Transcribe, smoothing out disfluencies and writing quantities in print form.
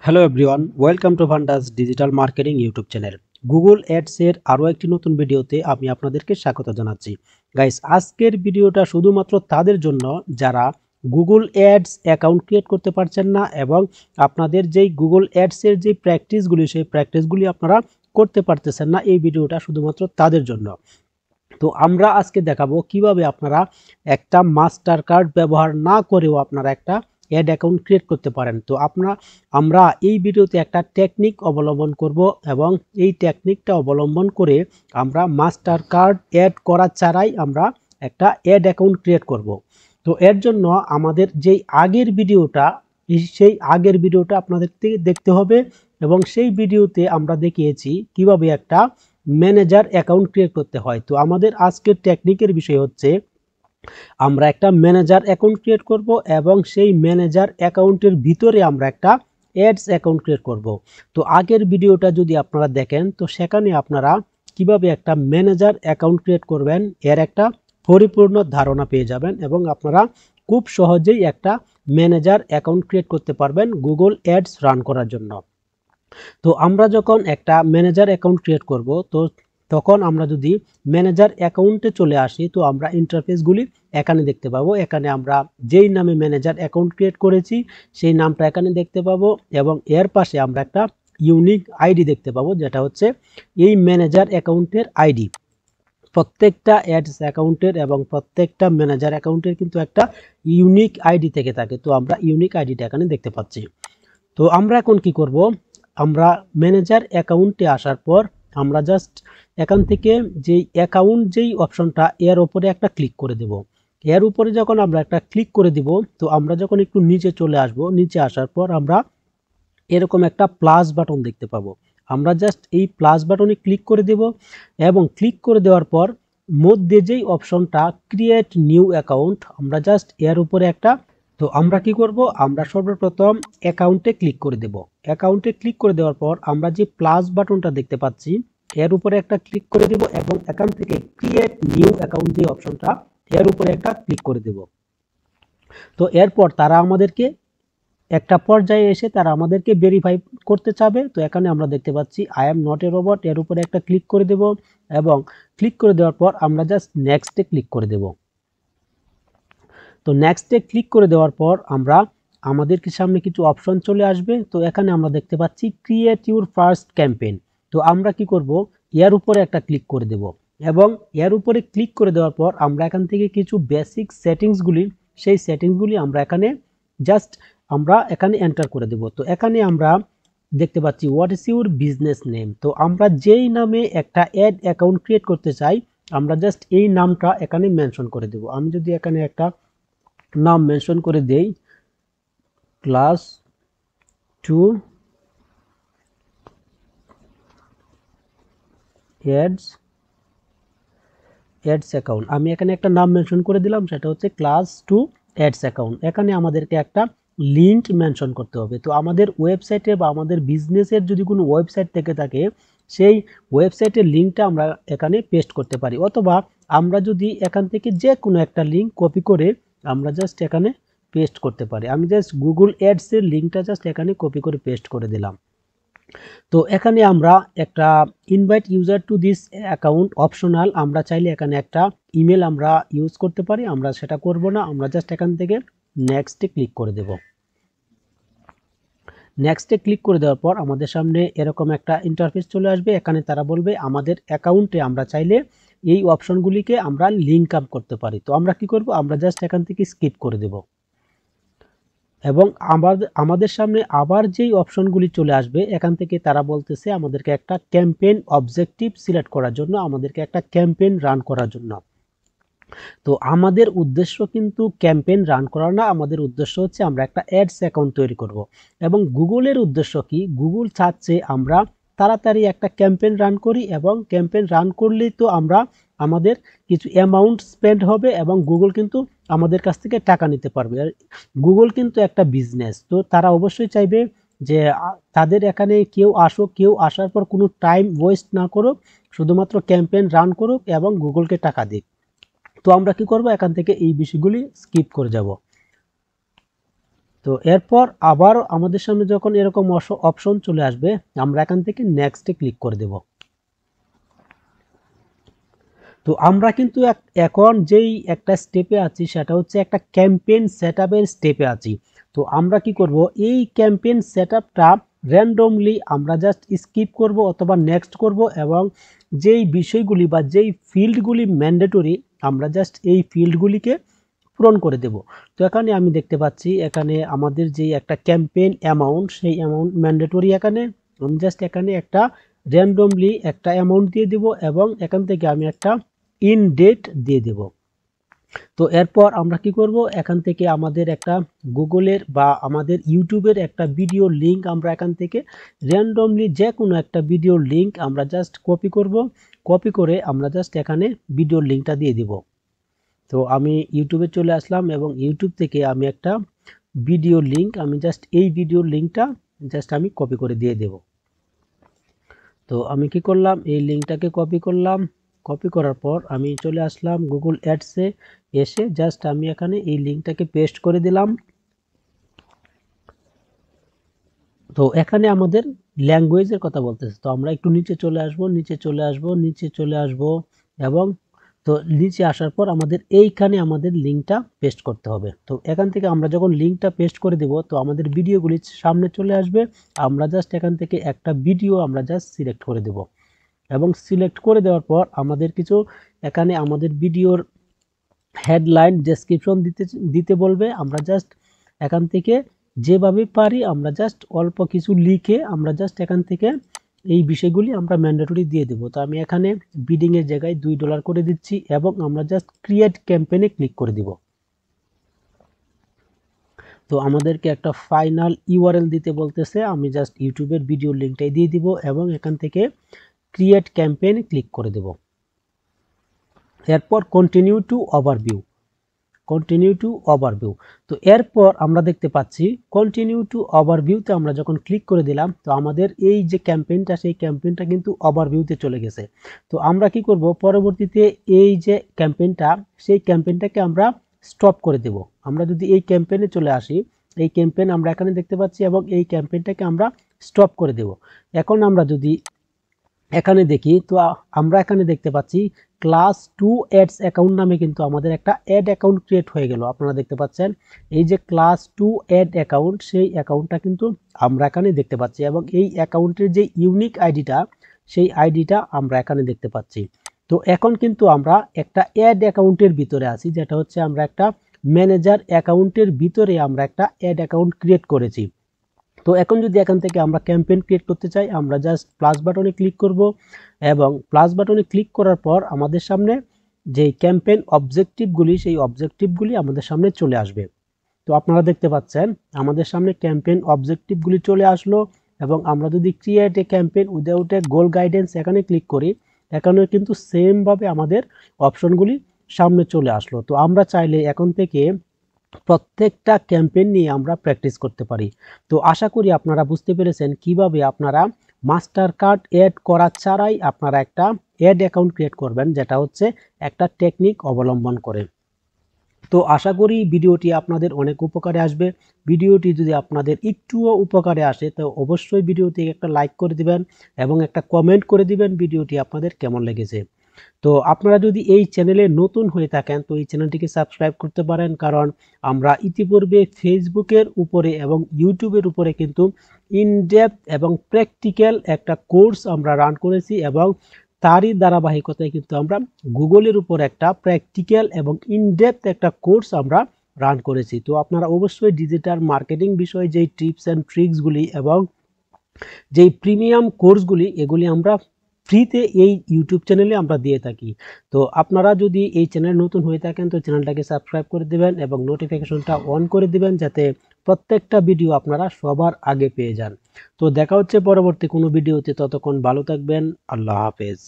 Hello everyone, welcome to Bhandas digital marketing YouTube channel. Google ads এর আরও একটি নতুন ভিডিওতে আমি আপনাদেরকে স্বাগত জানাচ্ছি। গাইস, আজকের ভিডিওটা শুধুমাত্র তাদের জন্য যারা গুগল অ্যাডস অ্যাকাউন্ট ক্রিয়েট করতে পারছেন না এবং আপনাদের যেই গুগল অ্যাডস এর যে প্র্যাকটিসগুলি সেই প্র্যাকটিসগুলি আপনারা করতে পারতেছেন না। এই ভিডিওটা শুধুমাত্র তাদের জন্য। তো আমরা আজকে দেখাবো কিভাবে আপনারা একটা মাস্টার কার্ড ব্যবহার না করেও আপনারা একটা অ্যাড অ্যাকাউন্ট ক্রিয়েট করতে পারেন। তো আমরা এই ভিডিওতে একটা টেকনিক অবলম্বন করব এবং এই টেকনিকটা অবলম্বন করে আমরা মাস্টার কার্ড অ্যাড করা ছাড়াই আমরা একটা অ্যাড অ্যাকাউন্ট ক্রিয়েট করব। তো এর জন্য আমাদের যেই সেই আগের ভিডিওটা আপনাদেরকে দেখতে হবে এবং সেই ভিডিওতে আমরা দেখিয়েছি কিভাবে একটা ম্যানেজার অ্যাকাউন্ট ক্রিয়েট করতে হয়। তো আমাদের আজকের টেকনিকের বিষয় হচ্ছে আমরা একটা ম্যানেজার অ্যাকাউন্ট ক্রিয়েট করব এবং সেই ম্যানেজার অ্যাকাউন্টের ভিতরে আমরা একটা অ্যাডস অ্যাকাউন্ট ক্রিয়েট করব। তো আগের ভিডিওটা যদি আপনারা দেখেন তো সেখানে আপনারা কিভাবে একটা ম্যানেজার অ্যাকাউন্ট ক্রিয়েট করবেন এর একটা পরিপূর্ণ ধারণা পেয়ে যাবেন এবং আপনারা খুব সহজেই একটা ম্যানেজার অ্যাকাউন্ট ক্রিয়েট করতে পারবেন গুগল অ্যাডস রান করার জন্য। তো আমরা যখন একটা ম্যানেজার অ্যাকাউন্ট ক্রিয়েট করব তো তখন আমরা যদি ম্যানেজার অ্যাকাউন্টে চলে আসি তো আমরা ইন্টারফেসগুলি এখানে দেখতে পাবো। এখানে আমরা যেই নামে ম্যানেজার অ্যাকাউন্ট ক্রিয়েট করেছি সেই নামটা এখানে দেখতে পাবো এবং এর পাশে আমরা একটা ইউনিক আইডি দেখতে পাবো, যেটা হচ্ছে এই ম্যানেজার অ্যাকাউন্টের আইডি। প্রত্যেকটা অ্যাডস অ্যাকাউন্টের এবং প্রত্যেকটা ম্যানেজার অ্যাকাউন্টের কিন্তু একটা ইউনিক আইডি থেকে থাকে। তো আমরা ইউনিক আইডিটা এখানে দেখতে পাচ্ছি। তো আমরা এখন কি করব, আমরা ম্যানেজার অ্যাকাউন্টে আসার পর আমরা জাস্ট এখান থেকে যেই অপশনটা এর উপরে একটা ক্লিক করে দেব। এর উপরে যখন আমরা একটা ক্লিক করে দিব তো আমরা যখন একটু নিচে চলে আসব, নিচে আসার পর আমরা এরকম একটা প্লাস বাটন দেখতে পাবো। আমরা জাস্ট এই প্লাস বাটনে ক্লিক করে দেব এবং ক্লিক করে দেওয়ার পর মধ্যে যেই অপশনটা ক্রিয়েট নিউ অ্যাকাউন্ট, আমরা জাস্ট এর উপরে একটা, তো আমরা কি করব, আমরা সর্বপ্রথম অ্যাকাউন্টে ক্লিক করে দেব। অ্যাকাউন্টে ক্লিক করে দেওয়ার পর আমরা যে প্লাস বাটনটা দেখতে পাচ্ছি এর উপরে একটা ক্লিক করে দেব এবং এখান থেকে ক্রিয়েট নিউ অ্যাকাউন্ট যে অপশনটা এর উপরে একটা ক্লিক করে দেব। তো এরপর তারা আমাদেরকে একটা পর্যায়ে এসে তারা আমাদেরকে ভেরিফাই করতে চাবে। তো এখানে আমরা দেখতে পাচ্ছি I am not a robot, এর উপরে একটা ক্লিক করে দেব এবং ক্লিক করে দেওয়ার পর আমরা জাস্ট নেক্সটে ক্লিক করে দেব। তো নেক্সটে ক্লিক করে দেওয়ার পর আমাদের সামনে কিছু অপশন চলে আসবে। তো এখানে আমরা দেখতে পাচ্ছি ক্রিয়েট ইউর ফার্স্ট ক্যাম্পেইন। তো আমরা কি করব, এর উপরে একটা ক্লিক করে দেব এবং এর উপরে ক্লিক করে দেওয়ার পর আমরা এখান থেকে কিছু বেসিক সেই সেটিংসগুলি আমরা এখানে এন্টার করে দেব। তো এখানে আমরা দেখতে পাচ্ছি what is your business name. তো আমরা যেই নামে একটা অ্যাড অ্যাকাউন্ট ক্রিয়েট করতে চাই আমরা জাস্ট এই নামটা এখানে মেনশন করে দেব। আমি যদি এখানে একটা নাম মেনশন করে দেই, ক্লাস 2 অ্যাডস অ্যাকাউন্ট, আমি এখানে একটা নাম মেনশন করে দিলাম, সেটা হচ্ছে ক্লাস 2 অ্যাডস অ্যাকাউন্ট। এখানে আমাদেরকে একটা লিঙ্ক মেনশন করতে হবে। তো আমাদের ওয়েবসাইটে বা আমাদের বিজনেসের যদি কোনো ওয়েবসাইট থেকে থাকে সেই ওয়েবসাইটের লিঙ্কটা আমরা এখানে পেস্ট করতে পারি, অথবা আমরা যদি এখান থেকে যে কোনো একটা লিঙ্ক কপি করে আমরা জাস্ট এখানে পেস্ট করতে পারি। আমি জাস্ট গুগল অ্যাডস এর লিঙ্কটা জাস্ট এখানে কপি করে পেস্ট করে দিলাম। তো এখানে আমরা একটা invite user to this account optional, আমরা চাইলে এখানে একটা ইমেল আমরা ইউজ করতে পারি, আমরা সেটা করব না। আমরা জাস্ট এখান থেকে নেক্সটে ক্লিক করে দেব। নেক্সটে ক্লিক করে দেওয়ার পর আমাদের সামনে এরকম একটা ইন্টারফেস চলে আসবে। এখানে তারা বলবে আমাদের অ্যাকাউন্টে আমরা চাইলে এই অপশনগুলিকে আমরা লিঙ্ক আপ করতে পারি। তো আমরা কি করব, আমরা জাস্ট এখান থেকে স্কিপ করে দেব এবং আমাদের সামনে আবার যেই অপশনগুলি চলে আসবে এখান থেকে তারা বলতেছে আমাদেরকে একটা ক্যাম্পেইন অবজেক্টিভ সিলেক্ট করার জন্য, আমাদেরকে একটা ক্যাম্পেইন রান করার জন্য। তো আমাদের উদ্দেশ্য কিন্তু ক্যাম্পেইন রান করা না, আমাদের উদ্দেশ্য হচ্ছে আমরা একটা অ্যাডস অ্যাকাউন্ট তৈরি করব। এবং গুগলের উদ্দেশ্য কি, গুগল চাচ্ছে আমরা তাড়াতাড়ি একটা ক্যাম্পেইন রান করি এবং ক্যাম্পেইন রান করলেই তো আমাদের কিছু অ্যামাউন্ট স্পেন্ড হবে এবং গুগল কিন্তু আমাদের কাছ থেকে টাকা নিতে পারবে। আর গুগল কিন্তু একটা বিজনেস, তো তারা অবশ্যই চাইবে যে তাদের এখানে কেউ আসুক, কেউ আসার পর কোনো টাইম ওয়েস্ট না করুক, শুধুমাত্র ক্যাম্পেইন রান করুক এবং গুগলকে টাকা দিক। তো আমরা কি করব, এখান থেকে এই বিষয়গুলি স্কিপ করে যাব। তো এরপর আবার আমাদের সামনে যখন এরকম অপশন চলে আসবে, আমরা এখান থেকে নেক্সটে ক্লিক করে দেব। তো আমরা কিন্তু এখন যেই একটা স্টেপে আছি সেটা হচ্ছে একটা ক্যাম্পেইন সেটআপের স্টেপে আছি। তো আমরা কি করব, এই ক্যাম্পেইন সেটআপটা র্যান্ডমলি আমরা জাস্ট স্কিপ করব অথবা নেক্সট করব, এবং যেই বিষয়গুলি বা যেই ফিল্ডগুলি ম্যান্ডেটরি আমরা জাস্ট এই ফিল্ডগুলিকে পূরণ করে দেব। তো এখানে আমি দেখতে পাচ্ছি এখানে আমাদের যে একটা ক্যাম্পেইন অ্যামাউন্ট, সেই অ্যামাউন্ট ম্যান্ডেটরি। এখানে আমি জাস্ট এখানে একটা র্যান্ডমলি একটা অ্যামাউন্ট দিয়ে দেব, এবং এখান থেকে আমি একটা ইন ডেট দিয়ে দেব। তো এরপর আমরা কি করব, এখান থেকে আমাদের একটা গুগলের বা আমাদের ইউটিউবের একটা ভিডিও লিংক আমরা এখান থেকে র্যান্ডমলি যে কোনো একটা ভিডিওর লিংক আমরা জাস্ট কপি করব। কপি করে আমরা জাস্ট এখানে ভিডিওর লিংকটা দিয়ে দিব। তো আমি ইউটিউবে চলে আসলাম এবং ইউটিউব থেকে আমি একটা ভিডিও লিংক, আমি জাস্ট এই ভিডিওর লিংকটা জাস্ট আমি কপি করে দিয়ে দেব। তো আমি কি করলাম, এই লিংকটাকে কপি করলাম। কপি করার পর আমি চলে আসলাম গুগল অ্যাডসে। এসে জাস্ট আমি এখানে এই লিংকটাকে পেস্ট করে দিলাম। তো এখানে আমাদের ল্যাঙ্গুয়েজের কথা বলতেছে, তো আমরা একটু নিচে চলে আসব, নিচে চলে আসব এবং তো নিচে আসার পর আমাদের এইখানে আমাদের লিংকটা পেস্ট করতে হবে। তো এখান থেকে আমরা যখন লিংকটা পেস্ট করে দেব, তো আমাদের ভিডিওগুলি সামনে চলে আসবে। আমরা জাস্ট এখান থেকে একটা ভিডিও আমরা জাস্ট সিলেক্ট করে দেব, এবং সিলেক্ট করে দেওয়ার পর আমাদের কিছু এখানে আমাদের ভিডিওর হেডলাইন ডেসক্রিপশন দিতে বলবে। আমরা জাস্ট এখান থেকে যেভাবে পারি আমরা জাস্ট অল্প কিছু লিখে আমরা জাস্ট এখান থেকে এই বিষয়গুলি আমরা ম্যান্ডেটরি দিয়ে দেব। তো আমি এখানে বিডিংয়ের জায়গায় $2 করে দিচ্ছি, এবং আমরা জাস্ট ক্রিয়েট ক্যাম্পেইনে ক্লিক করে দিব। তো আমাদেরকে একটা ফাইনাল ইউআরএল দিতে বলতেছে, আমি জাস্ট ইউটিউবের ভিডিও লিঙ্কটাই দিয়ে দিব, এবং এখান থেকে ক্রিয়েট ক্যাম্পেইনে ক্লিক করে দেব। এরপর কন্টিনিউ টু ওভারভিউ, তো এরপর আমরা দেখতে পাচ্ছি কন্টিনিউ টু ওভারভিউতে আমরা যখন ক্লিক করে দিলাম, তো আমাদের এই যে ক্যাম্পেইনটা, সেই ক্যাম্পেইনটা কিন্তু ওভারভিউতে চলে গেছে। তো আমরা কি করব, পরবর্তীতে এই যে ক্যাম্পেইনটা, সেই ক্যাম্পেইনটাকে আমরা স্টপ করে দেব। আমরা যদি এই ক্যাম্পেইনে চলে আসি, এই ক্যাম্পেইন আমরা এখানে দেখতে পাচ্ছি, এবং এই ক্যাম্পেইনটাকে আমরা স্টপ করে দেব। এখন আমরা যদি এখানে দেখি, তো আমরা এখানে দেখতে পাচ্ছি ক্লাস 2 অ্যাডস অ্যাকাউন্ট নামে কিন্তু আমাদের একটা অ্যাড অ্যাকাউন্ট ক্রিয়েট হয়ে গেল। আপনারা দেখতে পাচ্ছেন এই যে ক্লাস 2 অ্যাড অ্যাকাউন্ট, সেই অ্যাকাউন্টটা কিন্তু আমরা এখানে দেখতে পাচ্ছি, এবং এই অ্যাকাউন্টের যে ইউনিক আইডিটা, সেই আইডিটা আমরা এখানে দেখতে পাচ্ছি। তো এখন কিন্তু আমরা একটা অ্যাড অ্যাকাউন্টের ভিতরে আছি, যেটা হচ্ছে আমরা একটা ম্যানেজার অ্যাকাউন্টের ভিতরে আমরা একটা অ্যাড অ্যাকাউন্ট ক্রিয়েট করেছি। তো এখন যদি এখান থেকে আমরা ক্যাম্পেইন ক্রিয়েট করতে চাই, আমরা জাস্ট প্লাস বাটনে ক্লিক করব, এবং প্লাস বাটনে ক্লিক করার পর আমাদের সামনে যে ক্যাম্পেইন অবজেক্টিভগুলি, সেই অবজেক্টিভগুলি আমাদের সামনে চলে আসবে। তো আপনারা দেখতে পাচ্ছেন আমাদের সামনে ক্যাম্পেইন অবজেক্টিভগুলি চলে আসলো, এবং আমরা যদি create a campaign without a goal guidance এখানে ক্লিক করি, এখানে কিন্তু সেমভাবে আমাদের অপশনগুলি সামনে চলে আসলো। তো আমরা চাইলে এখন থেকে প্রত্যেকটা ক্যাম্পেইন নিয়ে আমরা প্র্যাকটিস করতে পারি। তো আশা করি আপনারা বুঝতে পেরেছেন কিভাবে আপনারা মাস্টার কার্ড অ্যাড করা ছাড়াই আপনারা একটা অ্যাড অ্যাকাউন্ট ক্রিয়েট করবেন, যেটা হচ্ছে একটা টেকনিক অবলম্বন করে। তো আশা করি ভিডিওটি আপনাদের অনেক উপকারে আসবে। ভিডিওটি যদি আপনাদের একটুও উপকারে আসে, তো অবশ্যই ভিডিওতে একটা লাইক করে দিবেন এবং একটা কমেন্ট করে দিবেন ভিডিওটি আপনাদের কেমন লেগেছে। তো আপনারা যদি এই চ্যানেলে নতুন হয়ে থাকেন, তো এই চ্যানেলটিকে সাবস্ক্রাইব করতে পারেন, কারণ আমরা ইতিপূর্বে ফেসবুকের উপরে এবং ইউটিউবের উপরে কিন্তু ইনডেপথ এবং প্র্যাকটিক্যাল একটা কোর্স আমরা রান করেছি, এবং তারই ধারাবাহিকতায় কিন্তু আমরা গুগলের উপর একটা প্র্যাকটিক্যাল এবং ইনডেপথ একটা কোর্স আমরা রান করেছি। তো আপনারা অবশ্যই ডিজিটাল মার্কেটিং বিষয়ে যেই টিপস অ্যান্ড ট্রিক্সগুলি এবং যেই প্রিমিয়াম কোর্সগুলি, এগুলি আমরা ফ্রিতে এই ইউটিউব চ্যানেলে আমরা দিয়ে থাকি। তো আপনারা যদি এই চ্যানেল নতুন হয়ে থাকেন, তো চ্যানেলটাকে সাবস্ক্রাইব করে দেবেন এবং নোটিফিকেশনটা অন করে দিবেন, যাতে প্রত্যেকটা ভিডিও আপনারা সবার আগে পেয়ে যান। তো দেখা হচ্ছে পরবর্তী কোনো ভিডিওতে, ততক্ষণ ভালো থাকবেন। আল্লাহ হাফেজ।